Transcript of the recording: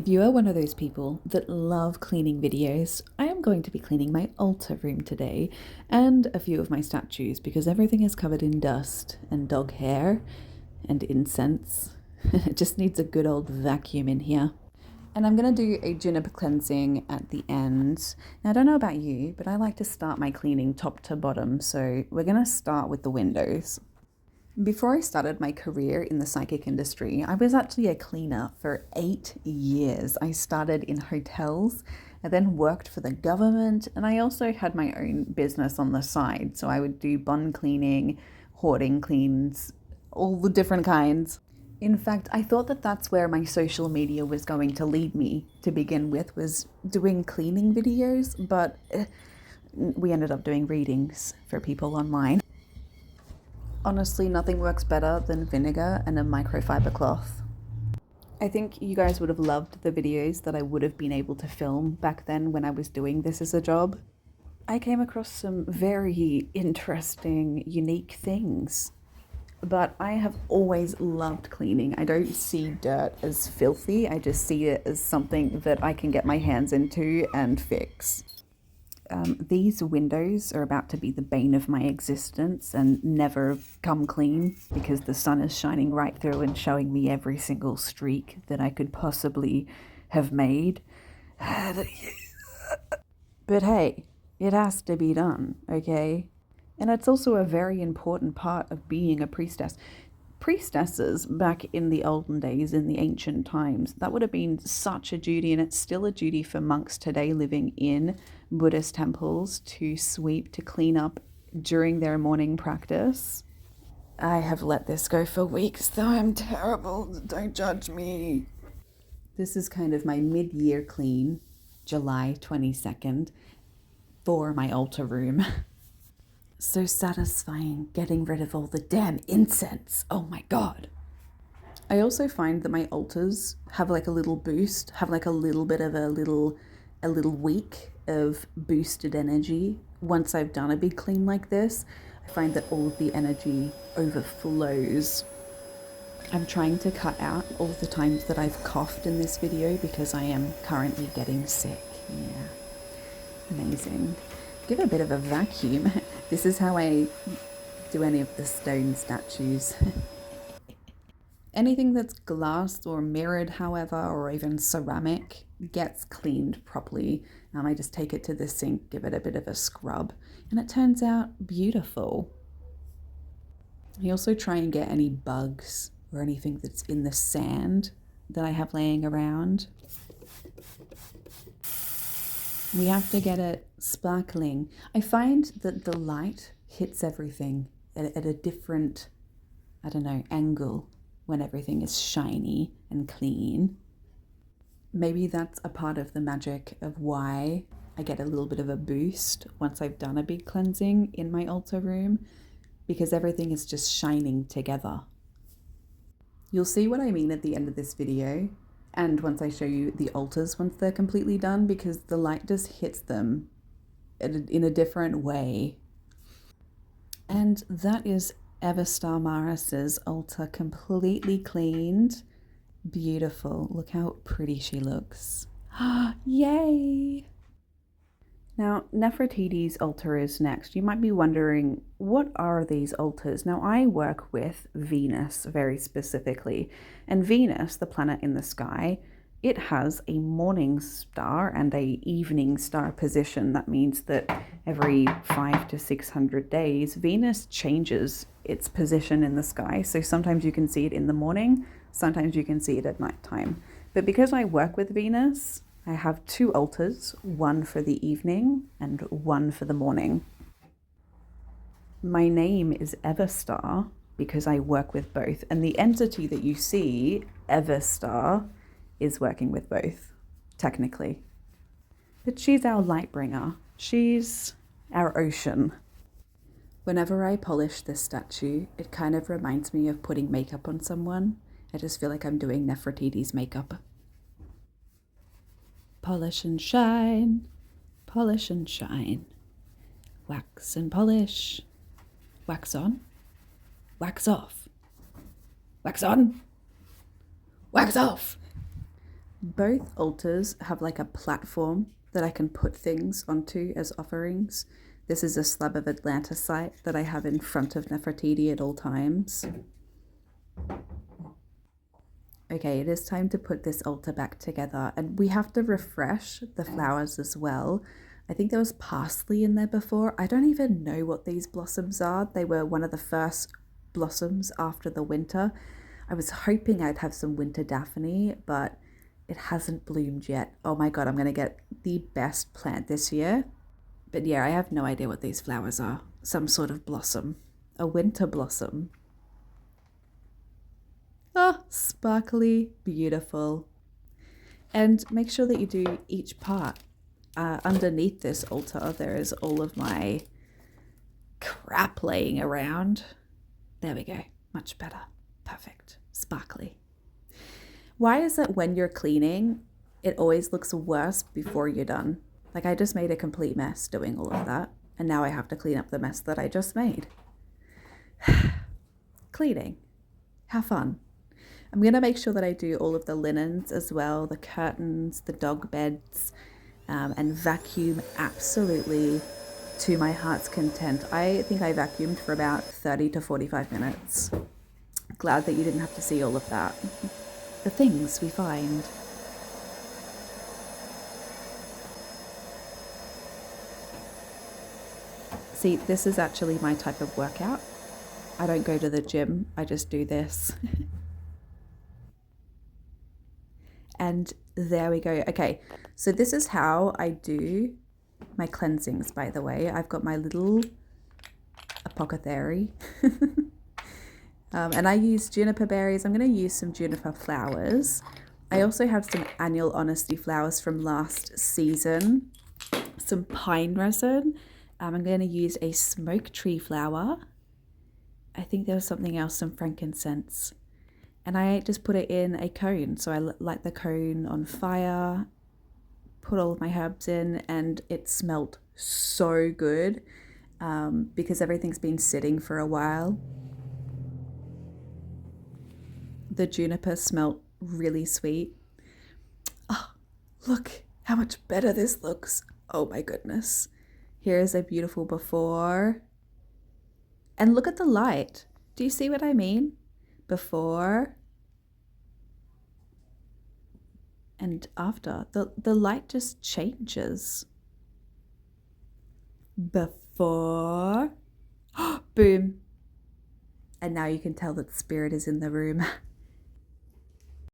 If you are one of those people that love cleaning videos, I am going to be cleaning my altar room today and a few of my statues because everything is covered in dust and dog hair and incense. It just needs a good old vacuum in here. And I'm going to do a Juniper cleansing at the end. Now, I don't know about you, but I like to start my cleaning top to bottom, so we're going to start with the windows. Before I started my career in the psychic industry, I was actually a cleaner for 8 years. I started in hotels, I then worked for the government, and I also had my own business on the side. So I would do bond cleaning, hoarding cleans, all the different kinds. In fact, I thought that that's where my social media was going to lead me to begin with, was doing cleaning videos, but we ended up doing readings for people online. Honestly, nothing works better than vinegar and a microfiber cloth. I think you guys would have loved the videos that I would have been able to film back then when I was doing this as a job. I came across some very interesting, unique things. But I have always loved cleaning. I don't see dirt as filthy. I just see it as something that I can get my hands into and fix. These windows are about to be the bane of my existence and never come clean because the sun is shining right through and showing me every single streak that I could possibly have made. But hey, it has to be done, okay? And it's also a very important part of being a priestess. Priestesses back in the olden days, in the ancient times, that would have been such a duty, and it's still a duty for monks today living in Buddhist temples to sweep, to clean up during their morning practice. I have let this go for weeks, though I'm terrible. Don't judge me. This is kind of my mid-year clean, July 22nd, for my altar room. So satisfying getting rid of all the damn incense. Oh my god. I also find that my altars have like a little boost, have like a little bit of a little week of boosted energy. Once I've done a big clean like this, I find that all of the energy overflows. I'm trying to cut out all the times that I've coughed in this video because I am currently getting sick. Yeah, amazing. Give a bit of a vacuum. This is how I do any of the stone statues. Anything that's glass or mirrored, however, or even ceramic gets cleaned properly. I just take it to the sink, give it a bit of a scrub, and it turns out beautiful. I also try and get any bugs or anything that's in the sand that I have laying around. We have to get it sparkling. I find that the light hits everything at a different, angle when everything is shiny and clean. Maybe that's a part of the magic of why I get a little bit of a boost once I've done a big cleansing in my altar room, because everything is just shining together. You'll see what I mean at the end of this video. And once I show you the altars, once they're completely done, because the light just hits them in a different way. And that is Everstar Maris's altar completely cleaned. Beautiful. Look how pretty she looks. Yay! Now, Nefertiti's altar is next. You might be wondering, what are these altars? Now, I work with Venus very specifically. And Venus, the planet in the sky, it has a morning star and a evening star position. That means that every 500 to 600 days, Venus changes its position in the sky. So sometimes you can see it in the morning, sometimes you can see it at nighttime. But because I work with Venus, I have 2 altars, one for the evening and one for the morning. My name is Everstar because I work with both, and the entity that you see, Everstar, is working with both, technically. But she's our light bringer. She's our ocean. Whenever I polish this statue, it kind of reminds me of putting makeup on someone. I just feel like I'm doing Nefertiti's makeup. Polish and shine, polish and shine. Wax and polish. Wax on, wax off. Wax on, wax off. Both altars have like a platform that I can put things onto as offerings. This is a slab of Atlantisite that I have in front of Nefertiti at all times. Okay, it is time to put this altar back together, and we have to refresh the flowers as well. I think there was parsley in there before. I don't even know what these blossoms are. They were one of the first blossoms after the winter. I was hoping I'd have some winter daphne, but it hasn't bloomed yet. Oh my God, I'm gonna get the best plant this year. But yeah, I have no idea what these flowers are. Some sort of blossom, a winter blossom. Oh, sparkly, beautiful. And make sure that you do each part. Underneath this altar, there is all of my crap laying around. There we go, much better, perfect, sparkly. Why is it when you're cleaning, it always looks worse before you're done? Like I just made a complete mess doing all of that, and now I have to clean up the mess that I just made. Cleaning, how fun. I'm going to make sure that I do all of the linens as well, the curtains, the dog beds, and vacuum absolutely to my heart's content. I think I vacuumed for about 30 to 45 minutes. Glad that you didn't have to see all of that. The things we find. See, this is actually my type of workout. I don't go to the gym, I just do this. And there we go. Okay, so this is how I do my cleansings, by the way. I've got my little apothecary. And I use juniper berries. I'm going to use some juniper flowers. I also have some annual honesty flowers from last season. Some pine resin. I'm going to use a smoke tree flower. I think there was something else, some frankincense. And I just put it in a cone. So I light the cone on fire, put all of my herbs in, and it smelled so good because everything's been sitting for a while. The juniper smelled really sweet. Oh, look how much better this looks. Oh my goodness. Here's a beautiful before. And look at the light. Do you see what I mean? Before and after. The light just changes. Before. Boom. And now you can tell that the spirit is in the room.